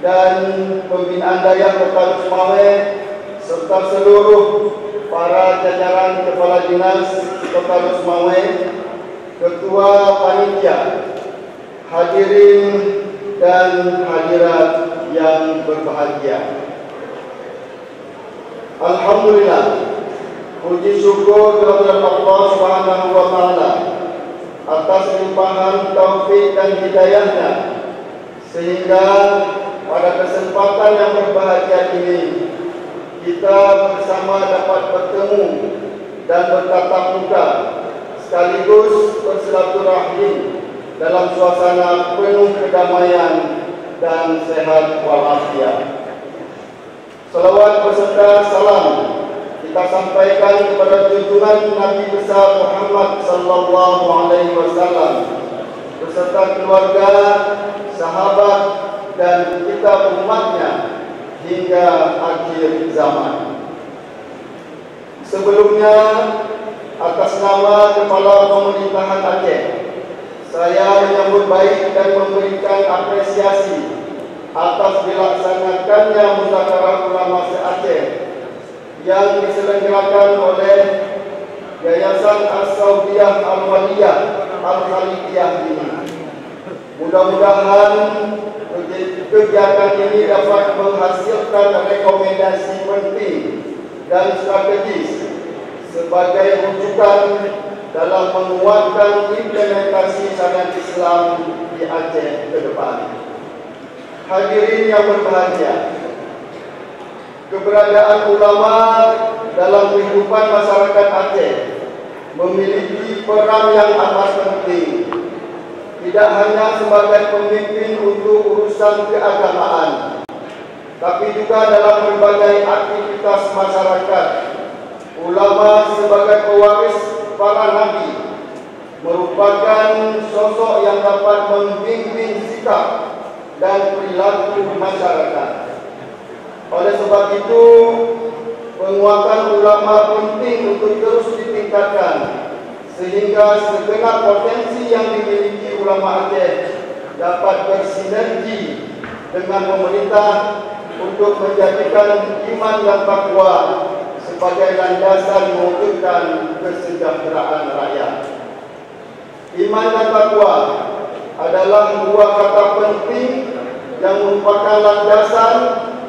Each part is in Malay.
dan pembinaan Dayak Kota Lusmawe serta seluruh para jajaran kepala dinas Kota Lusmawe, ketua panitia, hadirin dan hadirat yang berbahagia. Alhamdulillah, puji syukur kepada Allah Subhanahu wa taala atas limpahan taufik dan hidayahnya, sehingga pada kesempatan yang berbahagia ini kita bersama dapat bertemu dan bertatap muka sekaligus bersilaturahim dalam suasana penuh kedamaian dan sehat walafiat. Salawat beserta salam kita sampaikan kepada junjungan Nabi besar Muhammad sallallahu alaihi wasallam beserta keluarga, sahabat dan kita umatnya hingga akhir zaman. Sebelumnya, atas nama Kepala Pemerintahan Aceh, saya menyambut baik dan memberikan apresiasi atas dilaksanakannya Musyawarah Ulama se-Aceh yang diselenggarakan oleh Yayasan As-Saudiyah Al-Waliyah Al-Khalidiyah ini. Mudah-mudahan kegiatan ini dapat menghasilkan rekomendasi penting dan strategis sebagai rujukan dalam menguatkan implementasi syariat Islam di Aceh ke depan. Hadirin yang berbahagia, keberadaan ulama dalam kehidupan masyarakat Aceh memiliki peran yang amat penting, tidak hanya sebagai pemimpin untuk urusan keagamaan, tapi juga dalam berbagai aktivitas masyarakat. Ulama sebagai pewaris para nabi merupakan sosok yang dapat membimbing sikap dan perilaku masyarakat. Oleh sebab itu, penguatan ulama penting untuk terus ditingkatkan sehingga segenap potensi yang dimiliki ulama Aceh dapat bersinergi dengan pemerintah untuk menjadikan iman dan takwa sebagai landasan mewujudkan kesejahteraan rakyat. Iman dan takwa adalah dua kata penting yang merupakan landasan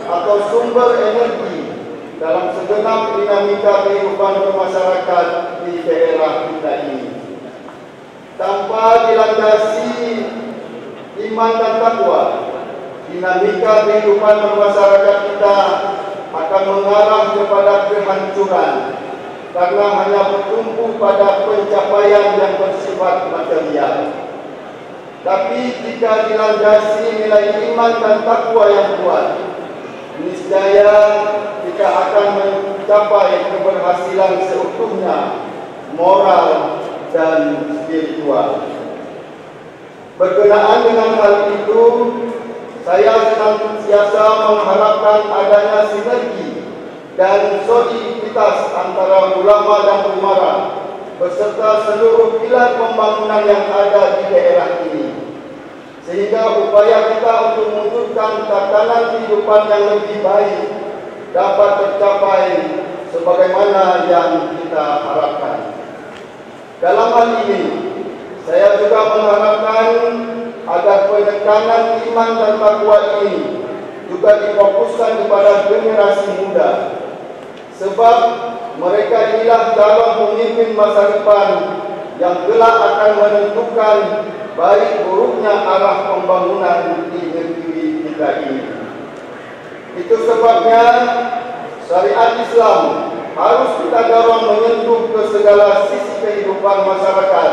atau sumber energi dalam segenap dinamika kehidupan bermasyarakat di daerah kita ini. Tanpa dilandasi iman dan takwa, dinamika kehidupan bermasyarakat kita akan mengarah kepada kehancuran karena hanya bertumpu pada pencapaian yang bersifat material. Tapi jika dilandasi nilai iman dan takwa yang kuat, niscaya kita akan mencapai keberhasilan seutuhnya, moral dan spiritual. Berkenaan dengan hal itu, saya senantiasa mengharapkan adanya sinergi dan soliditas antara ulama dan umarah beserta seluruh pilar pembangunan yang ada di daerah ini, sehingga upaya kita untuk mewujudkan tatanan kehidupan yang lebih baik dapat tercapai sebagaimana yang kita harapkan. Dalam hal ini, saya juga mengharapkan agar penekanan iman dan takwa ini juga difokuskan kepada generasi muda, sebab mereka inilah calon pemimpin masa depan yang kelak akan menentukan baik buruknya arah pembangunan di negeri kita ini. Itu sebabnya syariat Islam harus kita dorong menyentuh ke segala sisi kehidupan masyarakat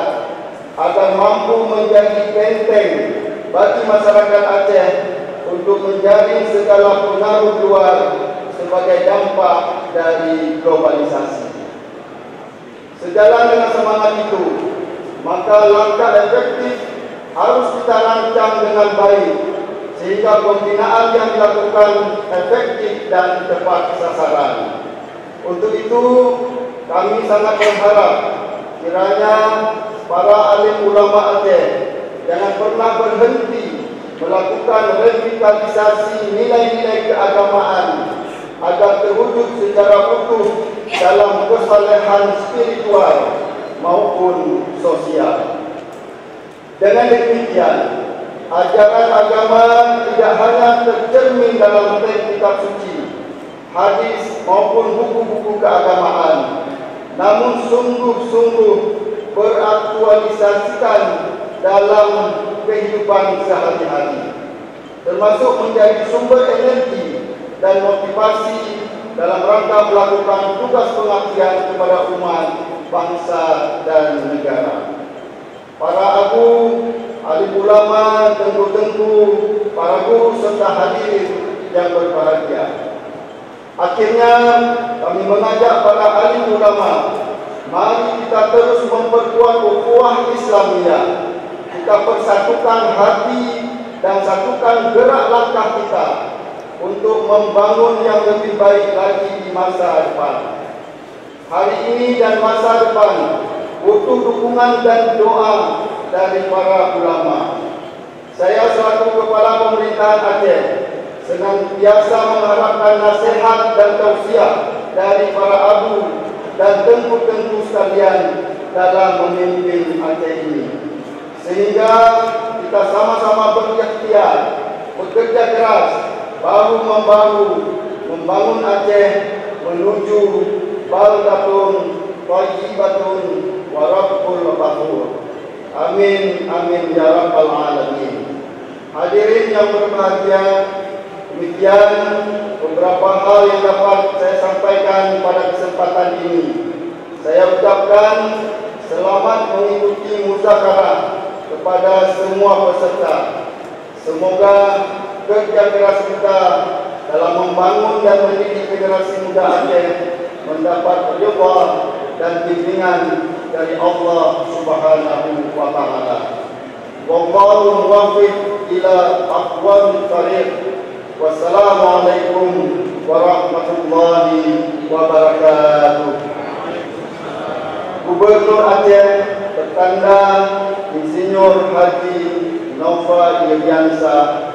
agar mampu menjadi benteng bagi masyarakat Aceh untuk menjaring segala pengaruh luar sebagai dampak dari globalisasi. Sejalan dengan semangat itu, maka langkah efektif harus kita rancang dengan baik sehingga pembinaan yang dilakukan efektif dan tepat sasaran. Untuk itu, kami sangat berharap kiranya para alim ulama Aceh jangan pernah berhenti melakukan revitalisasi nilai-nilai keagamaan agar terwujud secara utuh dalam kesalehan spiritual maupun sosial. Dengan demikian, ajaran agama tidak hanya tercermin dalam teks kitab suci, hadis maupun buku-buku keagamaan, namun sungguh-sungguh beraktualisasikan dalam kehidupan sehari-hari, termasuk menjadi sumber energi dan motivasi dalam rangka melakukan tugas pengabdian kepada umat, bangsa dan negara. Para abu, alim ulama, tengku-tengku, para guru serta hadirin yang berbahagia. Akhirnya kami mengajak para alim ulama, mari kita terus memperkuat ukhuwah Islamiyah. Kita persatukan hati dan satukan gerak langkah kita untuk membangun yang lebih baik lagi di masa depan. Hari ini dan masa depan butuh dukungan dan doa dari para ulama. Saya selaku Kepala Pemerintahan Aceh senantiasa mengharapkan nasihat dan tausiah dari para abu dan tengku-tengku sekalian dalam memimpin Aceh ini, sehingga kita sama-sama berikhtiar, bekerja keras, bahu-membahu membangun Aceh menuju baldatun thayyibatun wa rabbul ghafur. Amin amin ya rabbal alamin. Hadirin yang berbahagia, demikian beberapa hal yang dapat saya sampaikan pada kesempatan ini. Saya ucapkan selamat mengikuti muzakarah kepada semua peserta. Semoga kerja keras kita dalam membangun dan mendidik generasi muda Aceh mendapat ridha dan bimbingan dari Allah Subhanahu wa taala. Wallahu muwaffiq ila aqwamit thariq. Wassalamualaikum warahmatullahi wabarakatuh. Gubernur Aceh bertanda Insinyur Haji Nova Iriansyah